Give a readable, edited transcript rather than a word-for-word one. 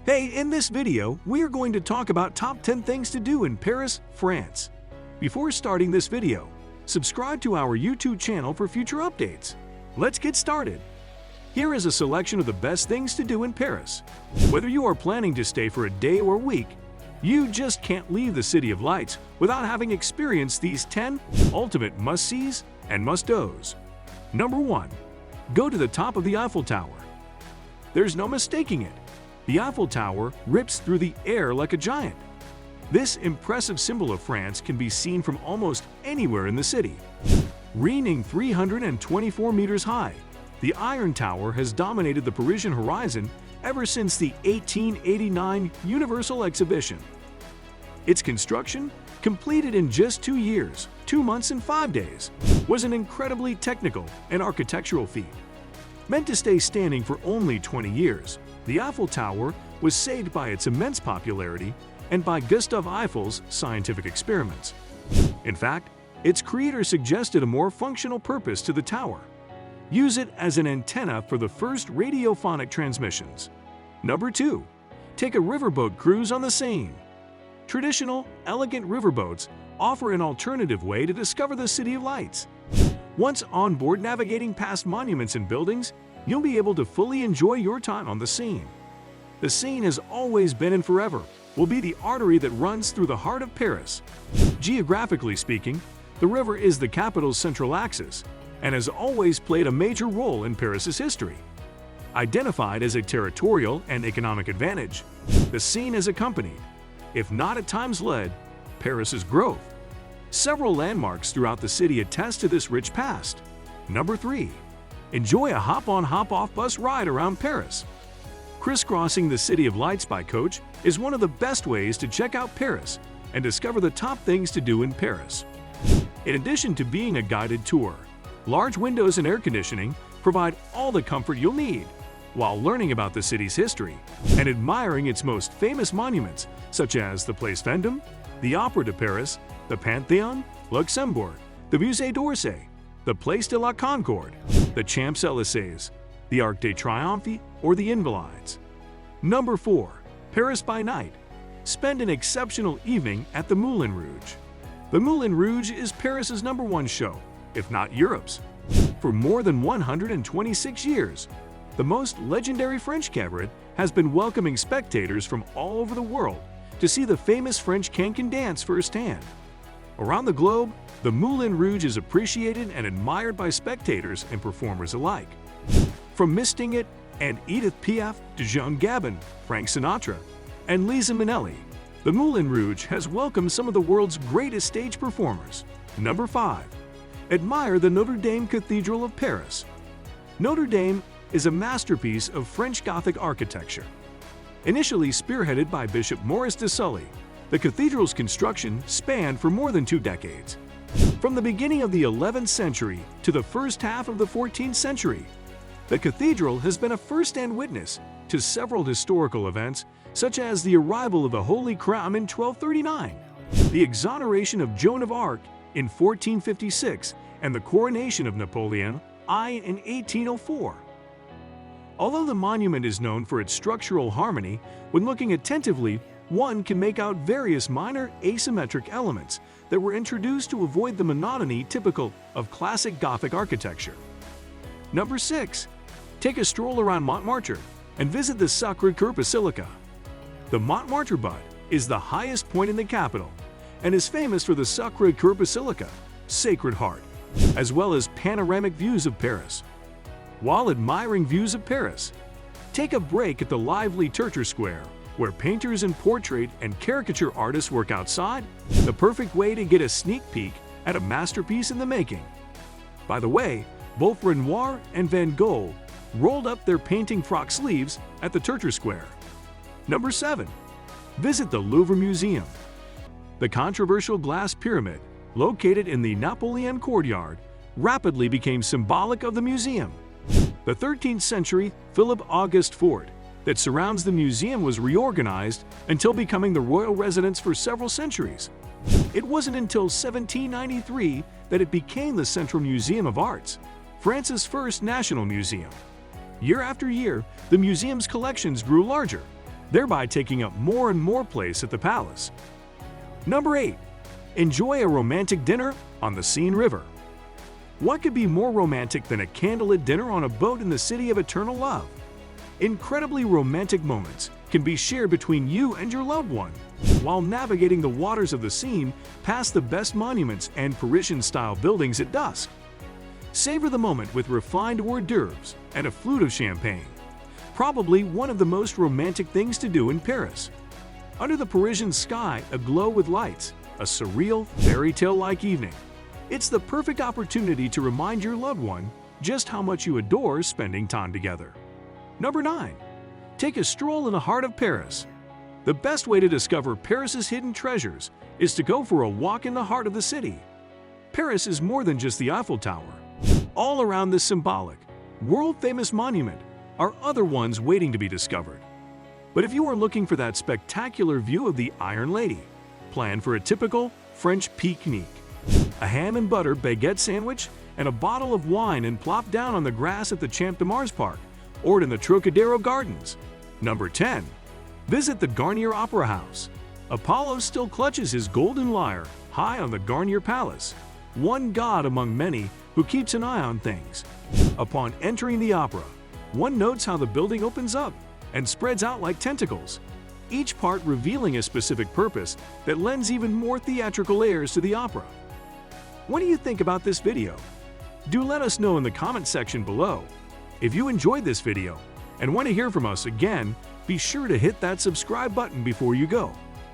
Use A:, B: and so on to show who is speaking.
A: Hey, in this video, we are going to talk about top 10 things to do in Paris, France. Before starting this video, subscribe to our YouTube channel for future updates. Let's get started. Here is a selection of the best things to do in Paris. Whether you are planning to stay for a day or week, you just can't leave the City of Lights without having experienced these 10 ultimate must-sees and must-dos. Number 1. Go to the top of the Eiffel Tower. There's no mistaking it. The Eiffel Tower rips through the air like a giant. This impressive symbol of France can be seen from almost anywhere in the city. Reigning 324 meters high, the Iron Tower has dominated the Parisian horizon ever since the 1889 Universal Exhibition. Its construction, completed in just 2 years, 2 months and 5 days, was an incredibly technical and architectural feat. Meant to stay standing for only 20 years, the Eiffel Tower was saved by its immense popularity and by Gustave Eiffel's scientific experiments. In fact, its creator suggested a more functional purpose to the tower. Use it as an antenna for the first radiophonic transmissions. Number 2. Take a riverboat cruise on the Seine. Traditional, elegant riverboats offer an alternative way to discover the City of Lights. Once on board navigating past monuments and buildings, you'll be able to fully enjoy your time on the Seine. The Seine has always been and forever will be the artery that runs through the heart of Paris. Geographically speaking, the river is the capital's central axis and has always played a major role in Paris's history. Identified as a territorial and economic advantage, the Seine has accompanied, if not at times led, Paris's growth. Several landmarks throughout the city attest to this rich past. Number 3. Enjoy a hop-on hop-off bus ride around Paris. Crisscrossing the City of Lights by coach is one of the best ways to check out Paris and discover the top things to do in Paris. In addition to being a guided tour, large windows and air conditioning provide all the comfort you'll need, while learning about the city's history and admiring its most famous monuments such as the Place Vendôme, the Opéra de Paris, the Panthéon, Luxembourg, the Musée d'Orsay, the Place de la Concorde, the Champs-Élysées, the Arc de Triomphe, or the Invalides. Number 4. Paris by night. Spend an exceptional evening at the Moulin Rouge. The Moulin Rouge is Paris's #1 show, if not Europe's. For more than 126 years, the most legendary French cabaret has been welcoming spectators from all over the world to see the famous French cancan dance firsthand. Around the globe, the Moulin Rouge is appreciated and admired by spectators and performers alike. From Misting It and Edith Piaf to Jean Gabin, Frank Sinatra, and Liza Minnelli, the Moulin Rouge has welcomed some of the world's greatest stage performers. Number 5. Admire the Notre Dame Cathedral of Paris. Notre Dame is a masterpiece of French Gothic architecture. Initially spearheaded by Bishop Maurice de Sully, the cathedral's construction spanned for more than 2 decades. From the beginning of the 11th century to the first half of the 14th century, the cathedral has been a first-hand witness to several historical events, such as the arrival of the Holy Crown in 1239, the exoneration of Joan of Arc in 1456, and the coronation of Napoleon I in 1804. Although the monument is known for its structural harmony, when looking attentively, one can make out various minor asymmetric elements that were introduced to avoid the monotony typical of classic Gothic architecture. Number 6. Take a stroll around Montmartre and visit the Sacré-Cœur Basilica. The Montmartre Butte is the highest point in the capital and is famous for the Sacré-Cœur Basilica, Sacred Heart, as well as panoramic views of Paris. While admiring views of Paris, take a break at the lively Tertre Square, where painters and portrait and caricature artists work outside, the perfect way to get a sneak peek at a masterpiece in the making. By the way, both Renoir and Van Gogh rolled up their painting frock sleeves at the Tertre Square. Number 7. Visit the Louvre Museum. The controversial glass pyramid, located in the Napoleon courtyard, rapidly became symbolic of the museum. The 13th century Philippe-Auguste fort that surrounds the museum was reorganized until becoming the royal residence for several centuries. It wasn't until 1793 that it became the Central Museum of Arts, France's first national museum. Year after year, the museum's collections grew larger, thereby taking up more and more place at the palace. Number 8. Enjoy a romantic dinner on the Seine River. What could be more romantic than a candlelit dinner on a boat in the city of eternal love? Incredibly romantic moments can be shared between you and your loved one while navigating the waters of the Seine past the best monuments and Parisian-style buildings at dusk. Savor the moment with refined hors d'oeuvres and a flute of champagne. Probably one of the most romantic things to do in Paris. Under the Parisian sky aglow with lights, a surreal, fairy tale-like evening. It's the perfect opportunity to remind your loved one just how much you adore spending time together. Number 9. Take a stroll in the heart of Paris. The best way to discover Paris's hidden treasures is to go for a walk in the heart of the city. Paris is more than just the Eiffel Tower. All around this symbolic, world-famous monument are other ones waiting to be discovered. But if you are looking for that spectacular view of the Iron Lady, plan for a typical French picnic. A ham and butter baguette sandwich and a bottle of wine and plop down on the grass at the Champ de Mars Park or in the Trocadero Gardens. Number 10. Visit the Garnier Opera House. Apollo still clutches his golden lyre high on the Garnier Palace, one god among many who keeps an eye on things. Upon entering the opera, one notes how the building opens up and spreads out like tentacles, each part revealing a specific purpose that lends even more theatrical airs to the opera. What do you think about this video? Do let us know in the comment section below. If you enjoyed this video and want to hear from us again, be sure to hit that subscribe button before you go.